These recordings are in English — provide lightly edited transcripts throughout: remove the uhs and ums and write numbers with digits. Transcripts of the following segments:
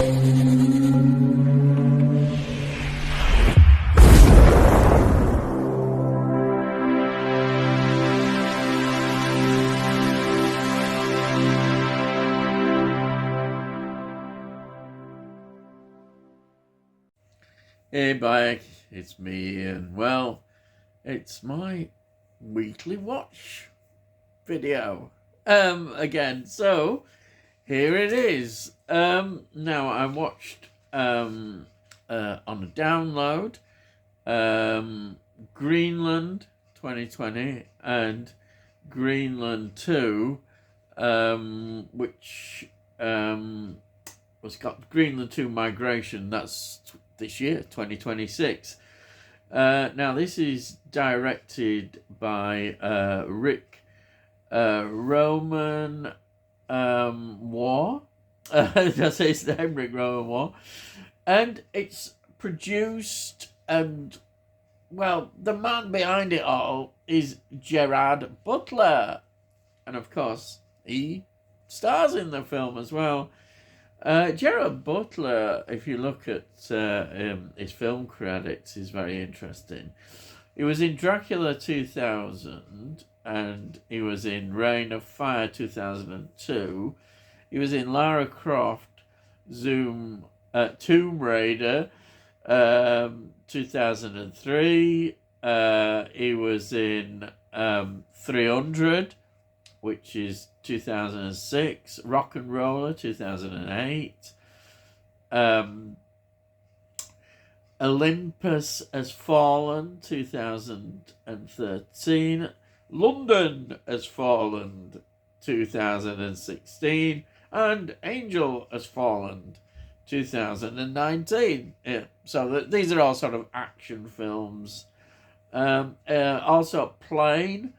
Hey, bike, it's me, and well, it's my weekly watch video. Again, so here it is. Now I watched on a download Greenland 2020 and Greenland 2, which was got Greenland 2 Migration. That's this year, 2026. Now, this is directed by Rick Roman War. That's his name, Rick Roman War. And it's produced, and, well, the man behind it all is Gerard Butler. And, of course, he stars in the film as well. Gerard Butler, if you look at his film credits, is very interesting. He was in Dracula 2000, and he was in Reign of Fire 2002. He was in Lara Croft, Tomb Raider 2003. He was in 300, which is 2006, Rock and Roller 2008, Olympus Has Fallen 2013, London Has Fallen 2016, and Angel Has Fallen 2019. Yeah, so these are all sort of action films. Also Plane,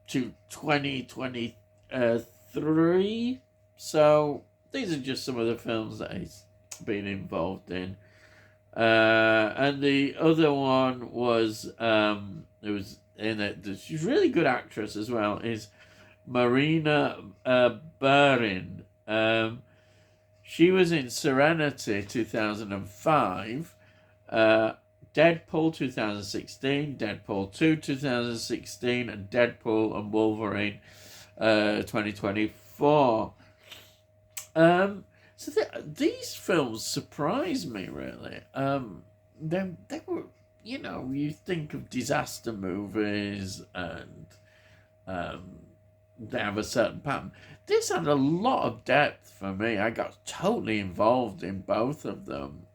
to 2023. So these are just some of the films that he's been involved in. And the other one was it was in it. She's a really good actress as well. Is Marina Burin. She was in Serenity 2005. Deadpool 2016, Deadpool 2 2016, and Deadpool and Wolverine 2024. So these films surprised me, really. They were, you think of disaster movies and they have a certain pattern. This had a lot of depth for me. I got totally involved in both of them.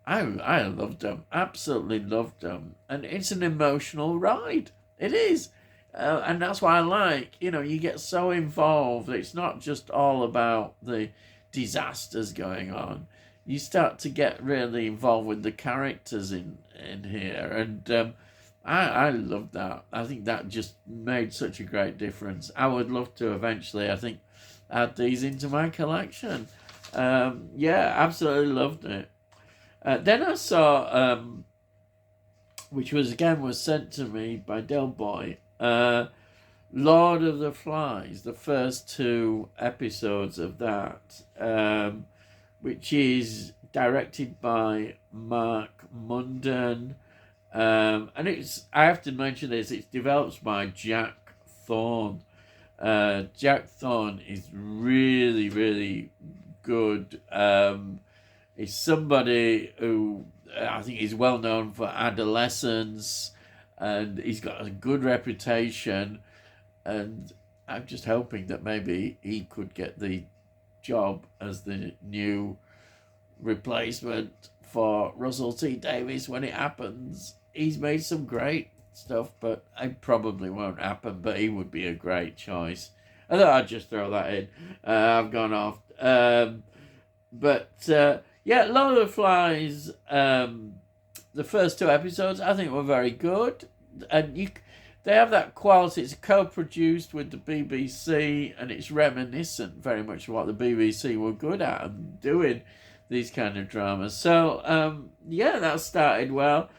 I loved them, absolutely loved them, and it's an emotional ride. It is, and that's why I like. You get so involved. It's not just all about the disasters going on. You start to get really involved with the characters in here, and I love that. I think that just made such a great difference. I would love to eventually, I think, add these into my collection. Yeah, absolutely loved it. Then I saw, which was sent to me by Del Boy, Lord of the Flies, the first 2 episodes of that, which is directed by Mark Munden, and I have to mention this, it's developed by Jack Thorne. Jack Thorne is really, really good. Is somebody who I think is well known for Adolescence, and he's got a good reputation, and I'm just hoping that maybe he could get the job as the new replacement for Russell T Davies when it happens. He's made some great stuff, but it probably won't happen, but he would be a great choice. I thought I'd just throw that in. I've gone off. Yeah, Lord of the Flies, the first 2 episodes, I think were very good. And they have that quality. It's co-produced with the BBC, and it's reminiscent very much of what the BBC were good at and doing these kind of dramas. So, yeah, that started well.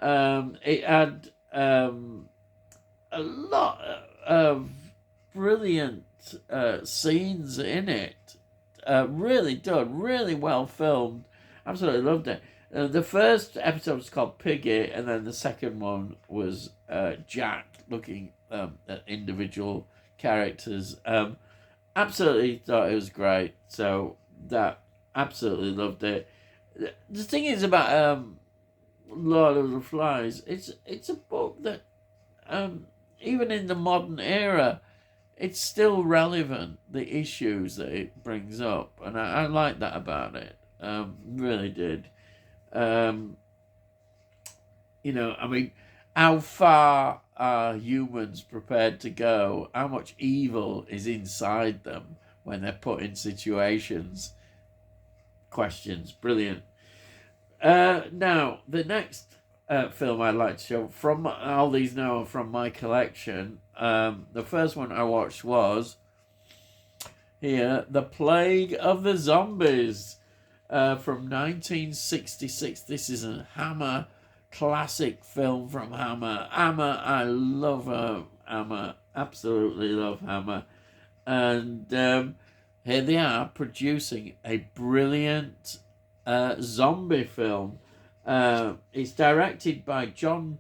It had a lot of brilliant scenes in it. really done, really well filmed. Absolutely loved it. The first episode was called Piggy, and then the second one was Jack, looking at individual characters. Absolutely thought it was great. So that absolutely loved it. The thing is about Lord of the Flies, it's a book that even in the modern era, it's still relevant, the issues that it brings up, and I like that about it. Really did. I mean, how far are humans prepared to go? How much evil is inside them when they're put in situations? Questions. Brilliant. Now, the next film I'd like to show, from all these now are from my collection. The first one I watched was here, The Plague of the Zombies, from 1966. This is a Hammer classic film from Hammer. Hammer, I love Hammer. Absolutely love Hammer. And here they are producing a brilliant zombie film. It's directed by John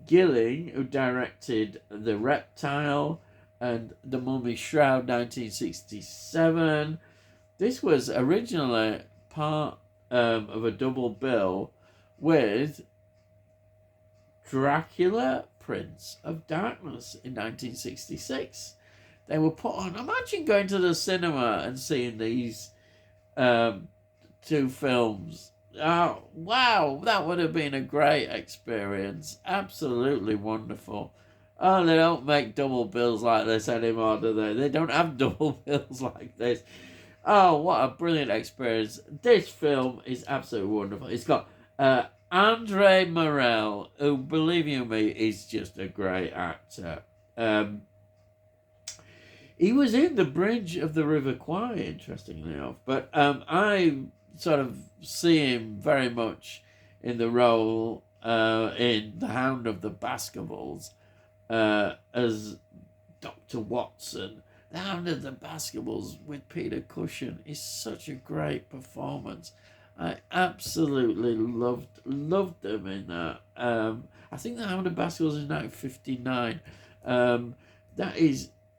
Gilling, who directed The Reptile and The Mummy Shroud 1967. This was originally part of a double bill with Dracula, Prince of Darkness in 1966. They were put on. Imagine going to the cinema and seeing these two films. Oh, wow, that would have been a great experience. Absolutely wonderful. Oh, they don't make double bills like this anymore, do they? They don't have double bills like this. Oh, what a brilliant experience. This film is absolutely wonderful. It's got Andre Morel, who, believe you me, is just a great actor. He was in The Bridge of the River Kwai, interestingly enough, but I sort of see him very much in the role in The Hound of the Baskervilles as Dr. Watson. The Hound of the Baskervilles with Peter Cushing is such a great performance. I absolutely loved them in that. I think The Hound of Baskervilles is 1959.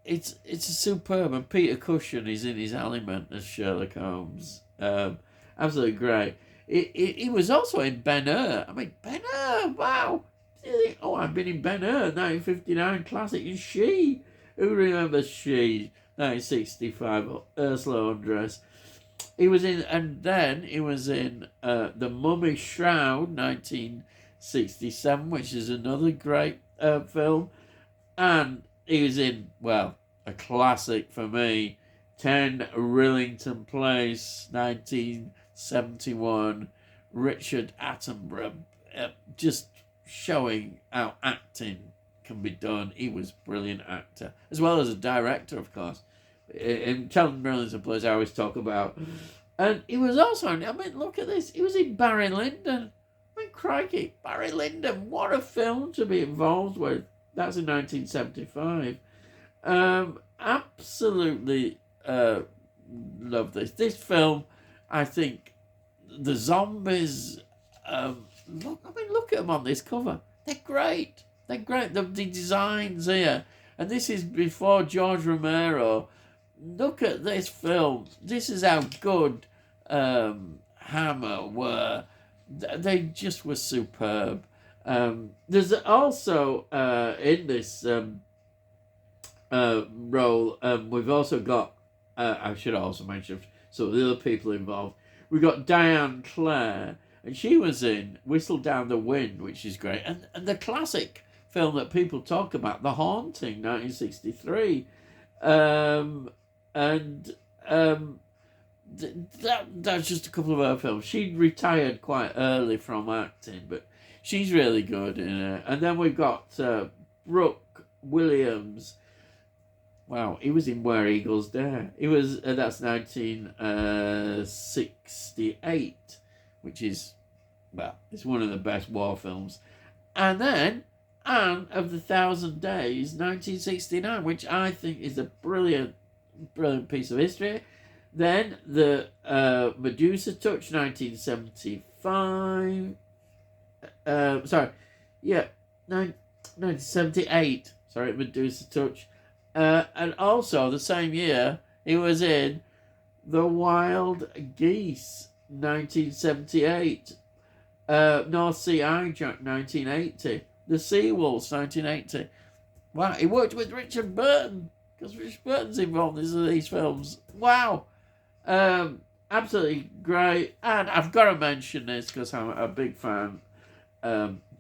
It's a superb, and Peter Cushing is in his element as Sherlock Holmes. Absolutely great. He was also in Ben-Hur. I mean, Ben-Hur, wow. Oh, I've been in Ben-Hur, 1959 classic. And She, who remembers She, 1965, Ursula Andress. He was in, and then he was in The Mummy Shroud, 1967, which is another great film. And he was in, well, a classic for me, 10 Rillington Place, 1971, Richard Attenborough, just showing how acting can be done. He was a brilliant actor, as well as a director, of course. In 10 Rillington Place, I always talk about. And he was also, I mean, look at this, he was in Barry Lyndon. I mean, crikey, Barry Lyndon, what a film to be involved with. That's in 1975. Absolutely love this. This film, I think, the zombies. Look at them on this cover. They're great. They're great. The designs here, and this is before George Romero. Look at this film. This is how good Hammer were. They just were superb. There's also in this role, we've also got, I should also mention some of the other people involved. We've got Diane Clare, and she was in Whistle Down the Wind, which is great, and the classic film that people talk about, The Haunting, 1963. That's just a couple of her films. She retired quite early from acting, but she's really good in it. And then we've got Brooke Williams. Wow, he was in Where Eagles Dare. He was that's 1968, which is, well, it's one of the best war films. And then Anne of the Thousand Days, 1969, which I think is a brilliant piece of history. Then the Medusa Touch, 1975. Sorry, yeah, 1978. Sorry, Medusa Touch. And also the same year, he was in The Wild Geese, 1978. North Sea Hijack, 1980. The Seawolves, 1980. Wow, he worked with Richard Burton, because Richard Burton's involved in these films. Wow. Absolutely great. And I've got to mention this because I'm a big fan.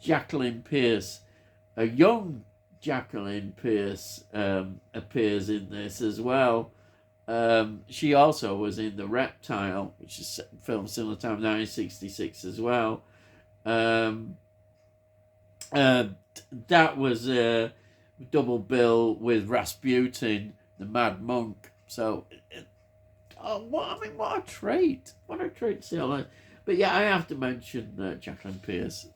Jacqueline Pearce, a young Jacqueline Pearce, appears in this as well. She also was in The Reptile, which is filmed similar time, 1966 as well. That was a double bill with Rasputin, the Mad Monk. So, what a treat! What a treat to see all that. But yeah, I have to mention Jacqueline Pearce.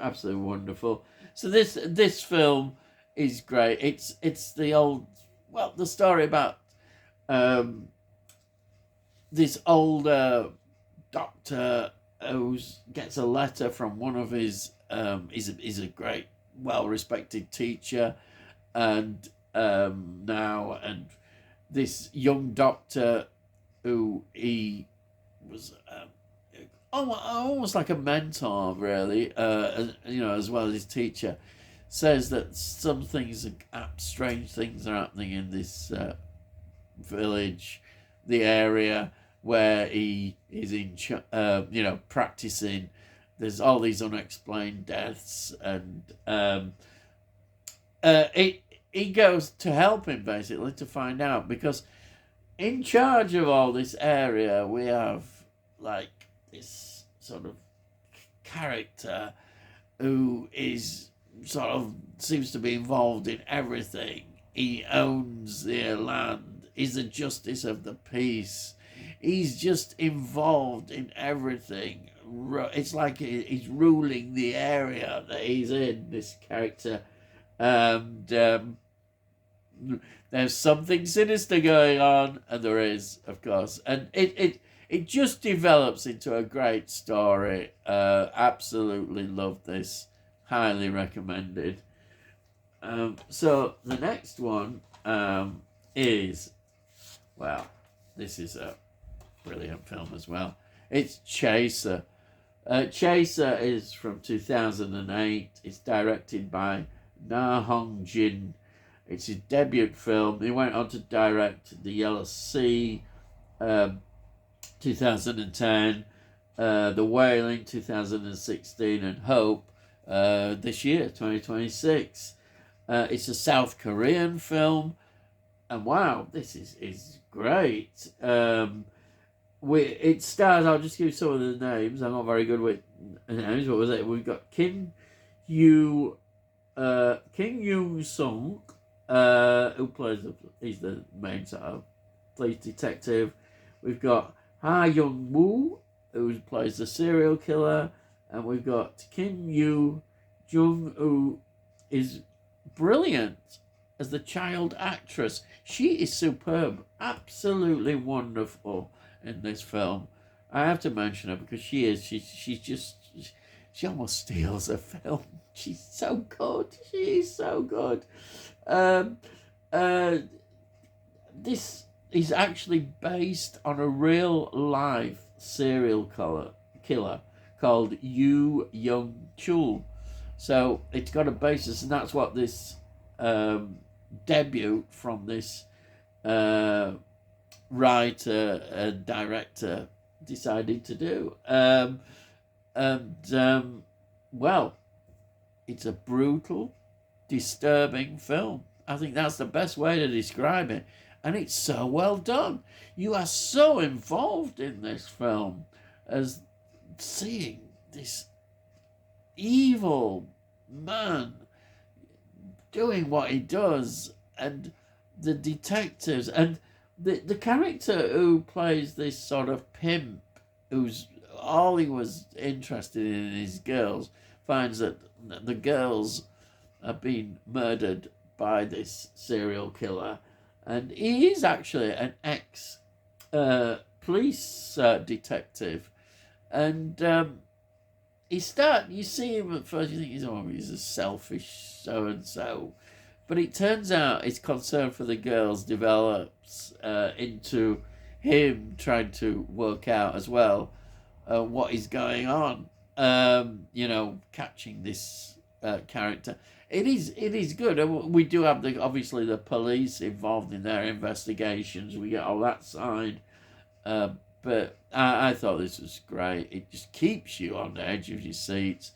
Absolutely wonderful. So this film is great. It's the story about this older doctor who gets a letter from one of his he's a great, well-respected teacher, and this young doctor who he was almost like a mentor, really, as well as his teacher, says that strange things are happening in this village, the area where he is practicing. There's all these unexplained deaths, and he goes to help him, basically, to find out, because in charge of all this area we have like this sort of character who is sort of seems to be involved in everything. He owns their land. He's the justice of the peace. He's just involved in everything. It's like he's ruling the area that he's in, this character. And there's something sinister going on, and there is, of course. And it just develops into a great story. Absolutely love this. Highly recommended. So the next one is, well, this is a brilliant film as well. It's Chaser. Chaser is from 2008. It's directed by Na Hong Jin. It's his debut film. He went on to direct The Yellow Sea, 2010, The Wailing, 2016, and Hope, this year, 2026. It's a South Korean film, and wow, this is great. It stars, I'll just give you some of the names. I'm not very good with names. What was it? We've got Kim Young Sung, who plays he's the main sort of police detective. We've got Ha Young Woo, who plays the serial killer, and we've got Kim Yoo Jung, who is brilliant as the child actress. She is superb, absolutely wonderful in this film. I have to mention her because she almost steals a film. She's so good. She's so good. This is actually based on a real life serial killer called Yu Young Chul. So it's got a basis, and that's what this debut from this writer and director decided to do. Well, it's a brutal, disturbing film. I think that's the best way to describe it. And it's so well done. You are so involved in this film as seeing this evil man doing what he does, and the detectives, and the character who plays this sort of pimp, who's all he was interested in his girls, finds that the girls have been murdered by this serial killer, and he is actually an ex police detective, and you see him at first, you think he's a selfish so and so, but it turns out his concern for the girls develops into him trying to work out as well what is going on. Catching this character. It is good. We do have obviously the police involved in their investigations. We get all that side, but I thought this was great. It just keeps you on the edge of your seats.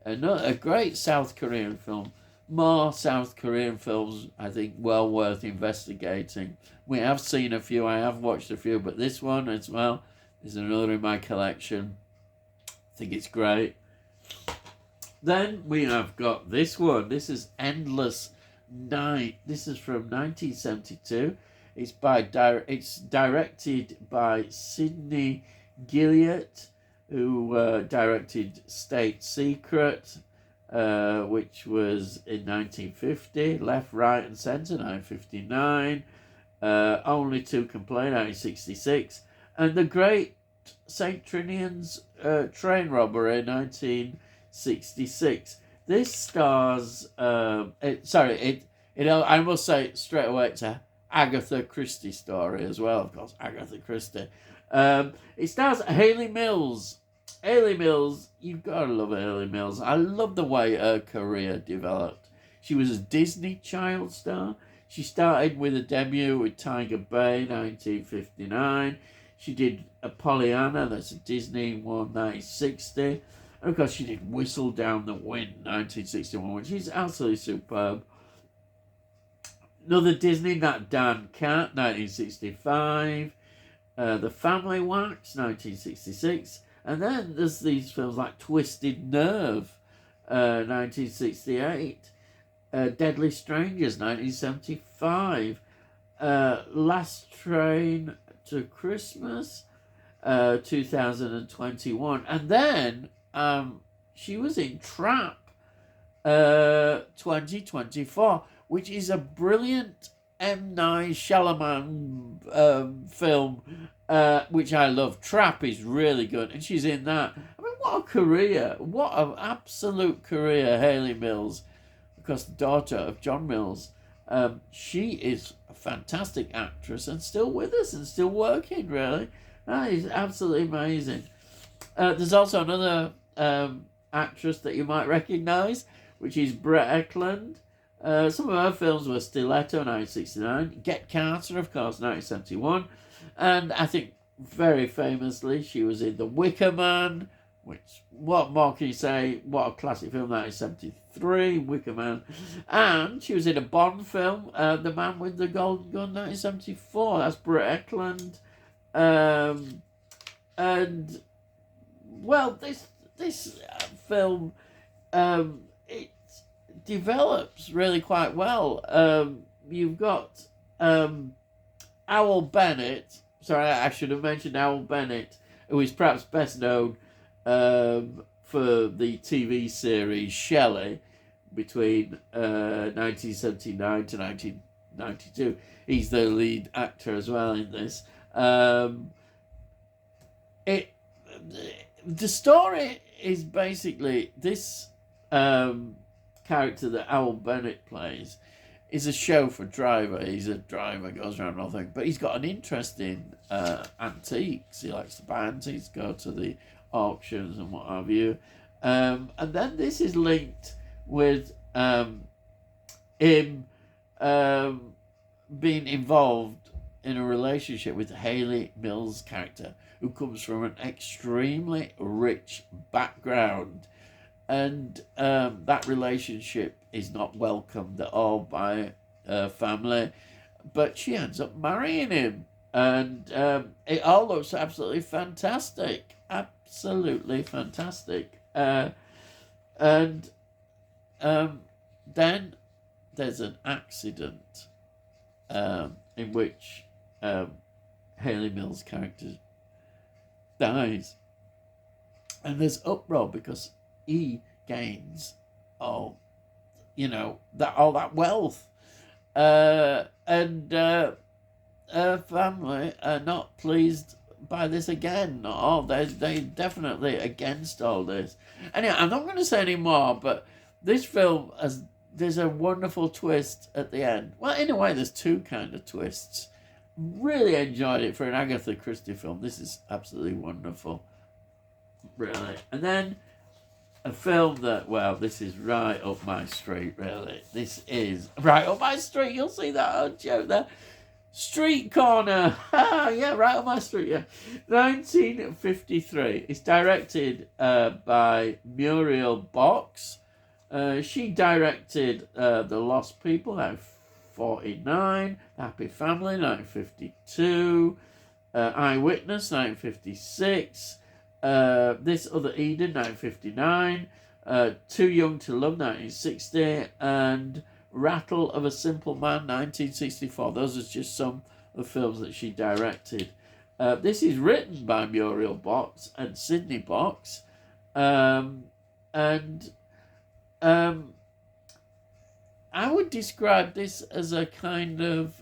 A great South Korean film. More South Korean films, I think, well worth investigating. We have seen a few. I have watched a few, but this one as well is another in my collection. I think it's great. Then we have got this one. This is Endless Night. This is from 1972. It's directed by Sidney Gilliat, who directed State Secret, which was in 1950, Left, Right and Centre 1959, Only Two Can Play 1966, and The Great St. Trinian's Train Robbery 1966. This stars, I must say straight away it's a Agatha Christie story as well, of course, Agatha Christie. It stars Hayley Mills. Hayley Mills, you've got to love Hayley Mills. I love the way her career developed. She was a Disney child star. She started with a debut with Tiger Bay, 1959. She did a Pollyanna, that's a Disney one, 1960. And of course, she did Whistle Down the Wind, 1961, which is absolutely superb. Another Disney, That Damn Cat, 1965. The Family Wax, 1966. And then there's these films like Twisted Nerve, 1968. Deadly Strangers, 1975. Last Train to Christmas, 2021. And then she was in Trap, 2024, which is a brilliant M. Night Shyamalan film, which I love. Trap is really good, and she's in that. I mean, what a career! What an absolute career, Hayley Mills, because the daughter of John Mills. She is a fantastic actress and still with us and still working, really. That is absolutely amazing. There's also another actress that you might recognise, which is Brett Eklund. Some of her films were Stiletto, 1969, Get Carter, of course, 1971, and I think very famously she was in The Wicker Man, which, what more can you say, what a classic film, 1973, Wicker Man, and she was in a Bond film, The Man with the Golden Gun, 1974, that's Brett Eklund, and, well, this film, it develops really quite well. You've got Owl Bennett. Sorry, I should have mentioned Owl Bennett, who is perhaps best known for the TV series Shelley between 1979 to 1992. He's the lead actor as well in this. The story is basically this character that Owl Bennett plays is a chauffeur driver. He's a driver, goes around nothing, but he's got an interest in antiques. He likes to buy antiques, go to the auctions and what have you. And then this is linked with him being involved in a relationship with Hayley Mills' character, who comes from an extremely rich background. And that relationship is not welcomed at all by her family, but she ends up marrying him. And it all looks absolutely fantastic. Absolutely fantastic. And then there's an accident in which Hayley Mills' character dies. And there's uproar because he gains all that wealth. And family are not pleased by this again. Oh, they definitely against all this. Anyway, I'm not going to say any more, but this film has there's a wonderful twist at the end. Well, in a way, there's two kind of twists. Really enjoyed it for an Agatha Christie film. This is absolutely wonderful, really. And then a film that, well, this is right up my street, really. This is right up my street. You'll see that old joke there. Street Corner. Yeah, right up my street, yeah. 1953. It's directed by Muriel Box. She directed The Lost People, 1949. Happy Family, 1952. Eyewitness, 1956. This Other Eden, 1959. Too Young to Love, 1960. And Rattle of a Simple Man, 1964. Those are just some of the films that she directed. This is written by Muriel Box and Sydney Box. I would describe this as a kind of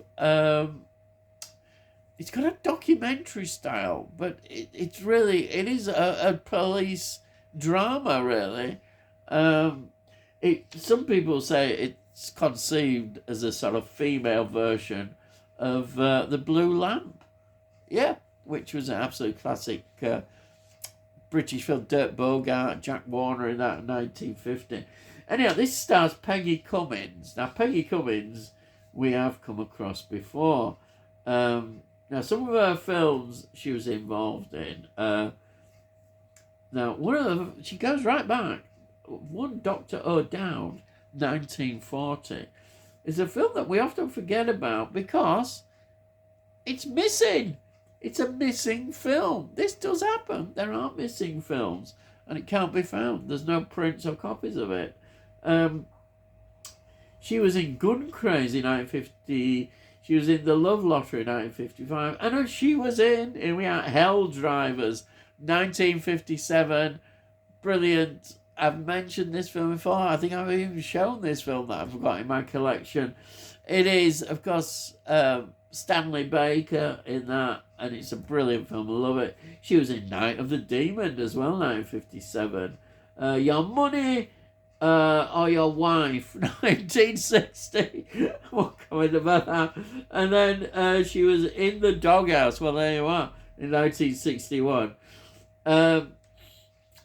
it's got a documentary style, but it is a police drama, really. Some people say it's conceived as a sort of female version of The Blue Lamp, yeah, which was an absolute classic British film. Dirk Bogarde, Jack Warner in that in 1950. Anyhow, this stars Peggy Cummins. Now, Peggy Cummins we have come across before. Now, some of her films she was involved in. Now, one of them, she goes right back. One Dr. O'Dowd, 1940, is a film that we often forget about because it's missing. It's a missing film. This does happen. There are missing films, and it can't be found. There's no prints or copies of it. She was in Gun Crazy, 1950. She was in The Love Lottery, 1955. And she was in we are Hell Drivers, 1957. Brilliant. I've mentioned this film before. I think I've even shown this film that I've got in my collection. It is, of course, Stanley Baker in that, and it's a brilliant film. I love it. She was in Night of the Demon as well, 1957. Your Money or Your Wife, 1960. What comment about that? And then she was in The Doghouse. Well, there you are, in 1961.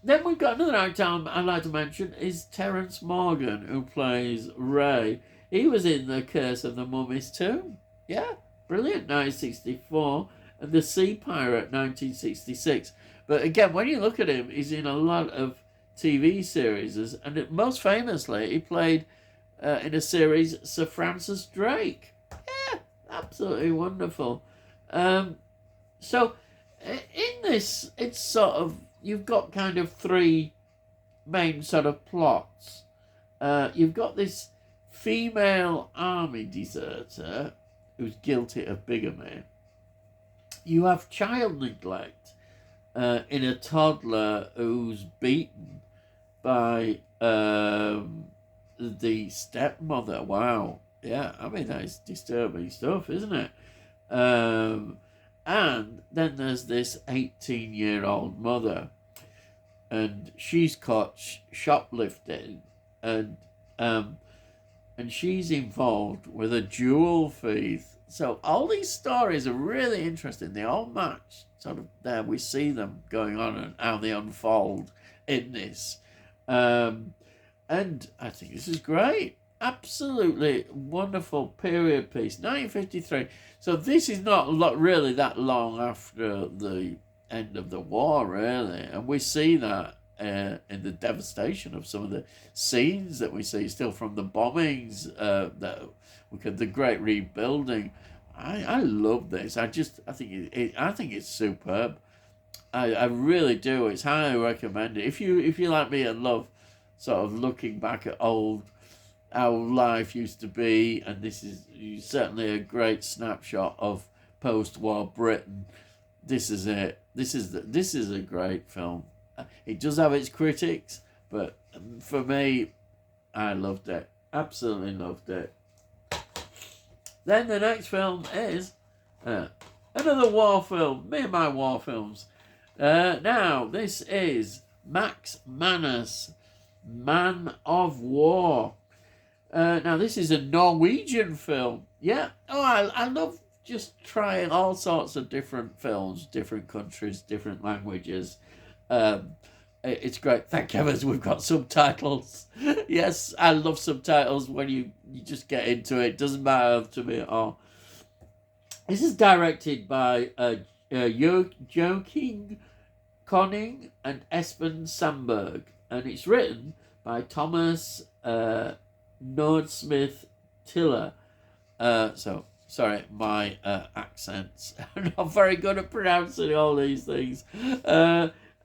Then we've got another actor I'd like to mention is Terence Morgan, who plays Ray. He was in The Curse of the Mummy's Tomb. Yeah, brilliant, 1964. And The Sea Pirate, 1966. But again, when you look at him, he's in a lot of TV series. And most famously, he played in a series, Sir Francis Drake. Yeah, absolutely wonderful. So, in this, it's sort of, you've got kind of three main sort of plots. You've got this female army deserter who's guilty of bigamy. You have child neglect in a toddler who's beaten by the stepmother. Wow. Yeah, I mean, that is disturbing stuff, isn't it? And then there's this 18-year-old mother, and she's caught shoplifting, and she's involved with a jewel thief. So all these stories are really interesting. They all match. Sort of there we see them going on and how they unfold in this. And I think this is great. Absolutely wonderful period piece. 1953. So this is not really that long after the end of the war, really. And we see that in the devastation of some of the scenes that we see still from the bombings, the Great Rebuilding. I love this. I think it's superb. I really do. It's highly recommended. If you like me and love sort of looking back at how life used to be, and this is certainly a great snapshot of post-war Britain. This is it. This is a great film. It does have its critics, but for me, I loved it. Absolutely loved it. Then the next film is Uh, Another war film. Me and my war films. Now, this is Max Manus, Man of War. Now, this is a Norwegian film. Yeah. Oh, I love just trying all sorts of different films, different countries, different languages. Um, it's great. Thank heavens we've got subtitles. Yes, I love subtitles when you just get into it. Doesn't matter to me at all. This is directed by Joakim Conning and Espen Sandberg, and it's written by Thomas Nordsmith Tiller. So, sorry, my accents are not very good at pronouncing all these things.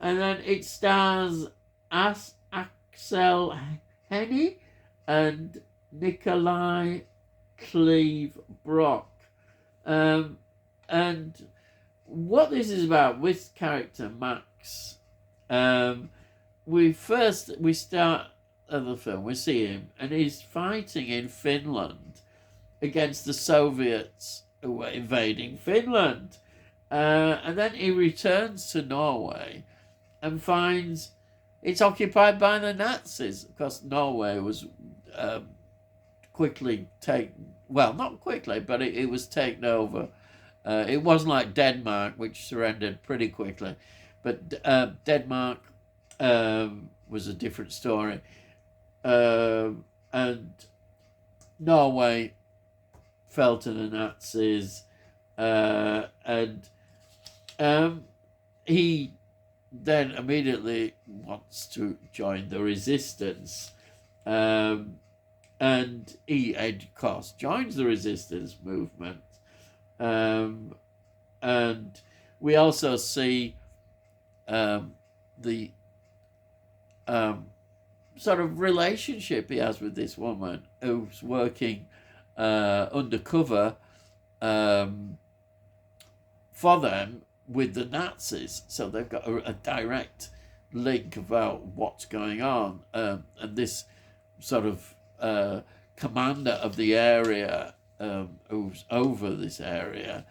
And then it stars Axel Henny and Nikolai Cleve Brock. And what this is about with character Max, we start of the film, we see him, and he's fighting in Finland against the Soviets who were invading Finland. And then he returns to Norway and finds it's occupied by the Nazis. Of course, Norway was quickly taken, well, not quickly, but it was taken over. It wasn't like Denmark, which surrendered pretty quickly. But Denmark was a different story. And Norway fell to the Nazis. And he then immediately wants to join the resistance. And he, of course, joins the resistance movement. And we also see the sort of relationship he has with this woman who's working undercover for them with the Nazis. So they've got a direct link about what's going on. And this sort of commander of the area who's over this area,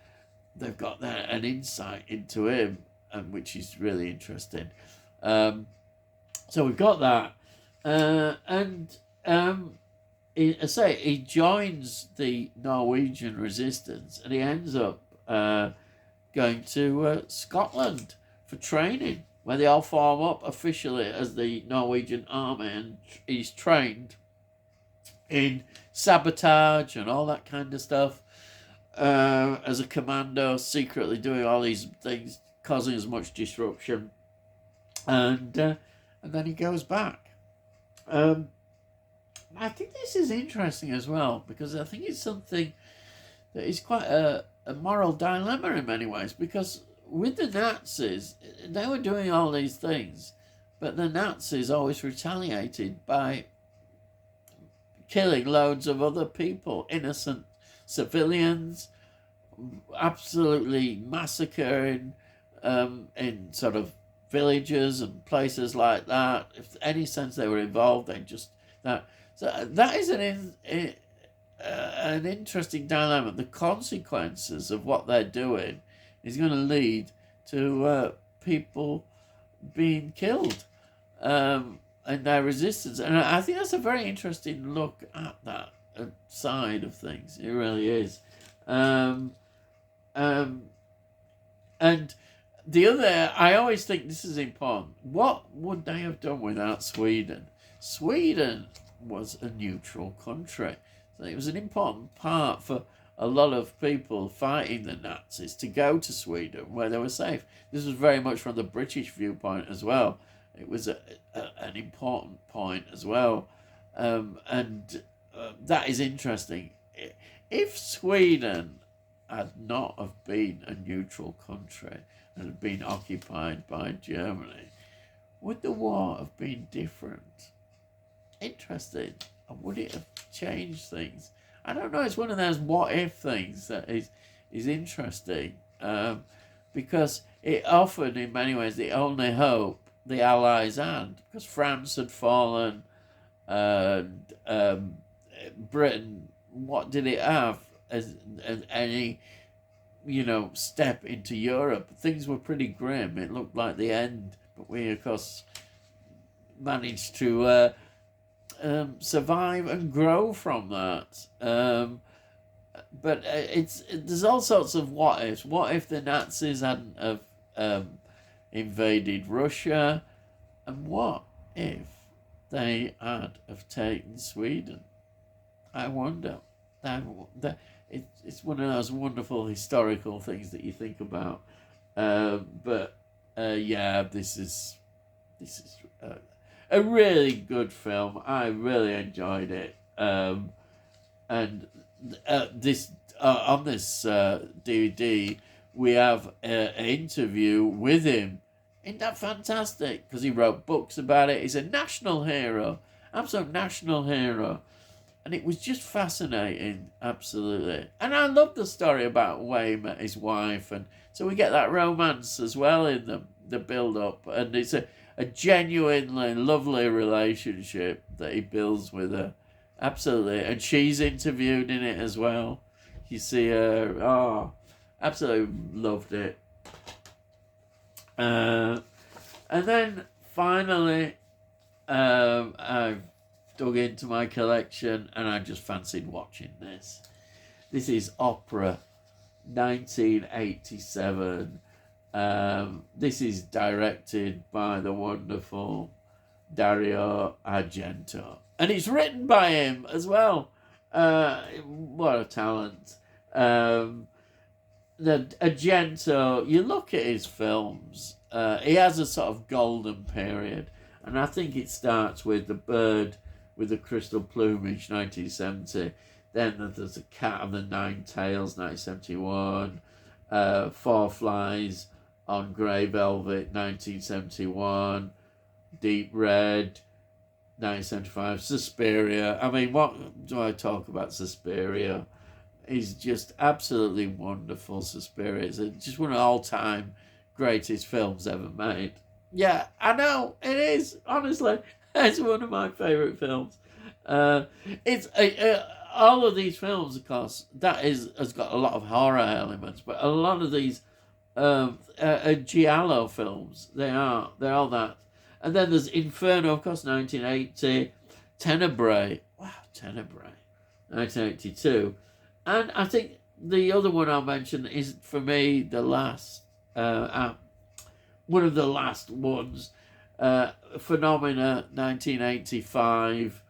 they've got an insight into him, and which is really interesting. So we've got that, he joins the Norwegian resistance, and he ends up going to Scotland for training, where they all form up officially as the Norwegian army, and he's trained in sabotage and all that kind of stuff as a commando, secretly doing all these things, causing as much disruption, and then he goes back. I think this is interesting as well, because I think it's something that is quite a moral dilemma in many ways, because with the Nazis, they were doing all these things, but the Nazis always retaliated by killing loads of other people, innocent civilians, absolutely massacring in sort of villages and places like that. If any sense they were involved, they just that. So that is an interesting dilemma. The consequences of what they're doing is going to lead to people being killed. And their resistance. And I think that's a very interesting look at that side of things. It really is. And the other, I always think this is important. What would they have done without Sweden? Sweden was a neutral country. So it was an important part for a lot of people fighting the Nazis to go to Sweden where they were safe. This was very much from the British viewpoint as well. It was an important point as well. That is interesting. If Sweden had not have been a neutral country and had been occupied by Germany, would the war have been different? Interesting. Or would it have changed things? I don't know. It's one of those what if things that is interesting, because it offered, in many ways, the only hope the Allies had, because France had fallen, and Britain, what did it have as any step into Europe, things were pretty grim. It looked like the end, but we, of course, managed to survive and grow from that. But there's all sorts of what ifs. What if the Nazis hadn't have invaded Russia, and what if they had have taken Sweden? I wonder. It's one of those wonderful historical things that you think about. Yeah, this is a really good film. I really enjoyed it. And this on this DVD, we have an interview with him. Isn't that fantastic? Because he wrote books about it. He's a national hero, absolute national hero. And it was just fascinating, absolutely. And I love the story about Wayne and his wife. And so we get that romance as well in the build-up. And it's a genuinely lovely relationship that he builds with her. Absolutely. And she's interviewed in it as well. You see her. Oh, absolutely loved it. And then finally, I've dug into my collection and I just fancied watching this. This is Opera, 1987. This is directed by the wonderful Dario Argento. And it's written by him as well. What a talent. The Argento, you look at his films, he has a sort of golden period. And I think it starts with The Bird with the Crystal Plumage, 1970. Then there's A Cat of the Nine Tails, 1971. Four Flies on Grey Velvet, 1971. Deep Red, 1975. Suspiria. I mean, what do I talk about Suspiria? It's just absolutely wonderful, Suspiria. It's just one of the all-time greatest films ever made. Yeah, I know, it is, honestly. It's one of my favourite films. It's all of these films, of course, has got a lot of horror elements, but a lot of these giallo films, they're all that. And then there's Inferno, of course, 1980, Tenebrae, 1982, and I think the other one I'll mention is, for me, the last, one of the last ones. Phenomena, 1985,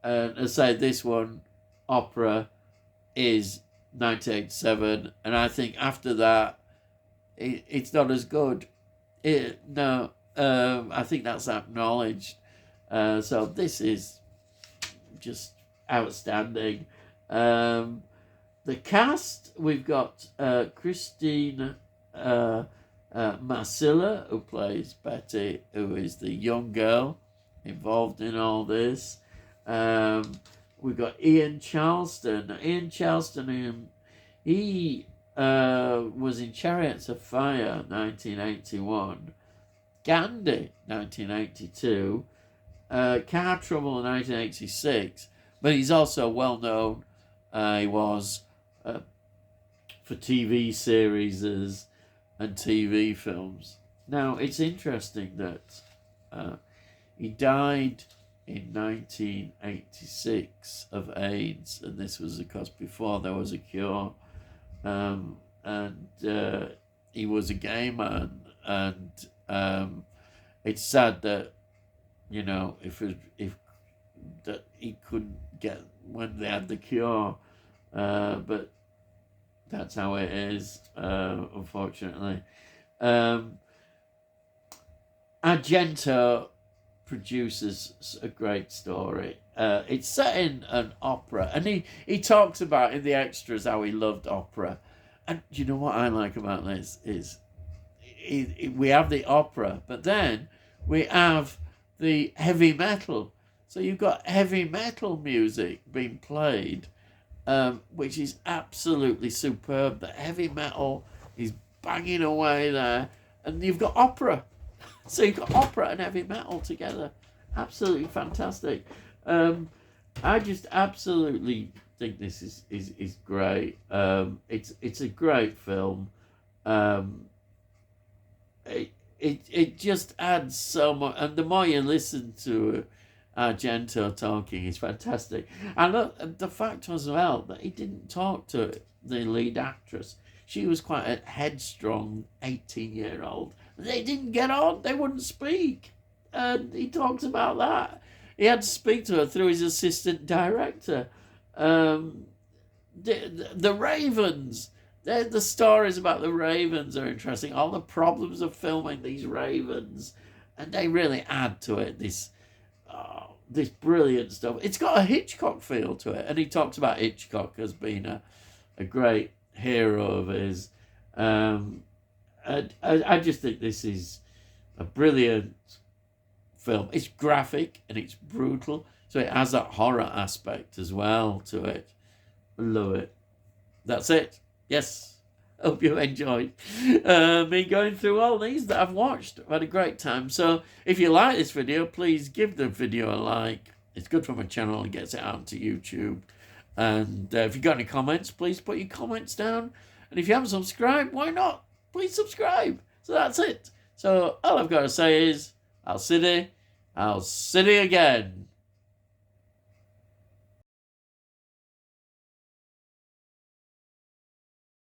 and I say this one, Opera, is 1987, and I think after that, it's not as good. I think that's acknowledged. So this is just outstanding. The cast, we've got Christine Marsilla, who plays Betty, who is the young girl involved in all this. We've got Ian Charleston. Ian Charleston, he was in Chariots of Fire, 1981. Gandhi, 1982. Car Trouble, 1986. But he's also well known. He was for TV series and TV films. Now, it's interesting that he died in 1986 of AIDS, and this was, of course, before there was a cure. He was a gay man, and it's sad that, if that he couldn't get when they had the cure, but that's how it is, unfortunately. Argento produces a great story. It's set in an opera, and he talks about in the extras how he loved opera. And you know what I like about this is we have the opera, but then we have the heavy metal. So you've got heavy metal music being played, which is absolutely superb. The heavy metal is banging away there, and you've got opera. So you've got opera and heavy metal together. Absolutely fantastic. I just absolutely think this is great. It's a great film. Um, it just adds so much, and the more you listen to Argento talking, is fantastic. And the fact as well that he didn't talk to the lead actress. She was quite a headstrong 18-year-old. They didn't get on. They wouldn't speak, and he talks about that. He had to speak to her through his assistant director. Um, the Ravens. The stories about the Ravens are interesting. All the problems of filming these Ravens, and they really add to it. This brilliant stuff. It's got a Hitchcock feel to it, and he talks about Hitchcock as being a great hero of his. I just think this is a brilliant film. It's graphic and it's brutal, so it has that horror aspect as well to it. I love it. That's it. Yes. Hope you enjoyed me going through all these that I've watched. I've had a great time. So if you like this video, please give the video a like. It's good for my channel and gets it out to YouTube. And if you've got any comments, please put your comments down. And if you haven't subscribed, why not? Please subscribe. So that's it. So all I've got to say is, I'll see you again.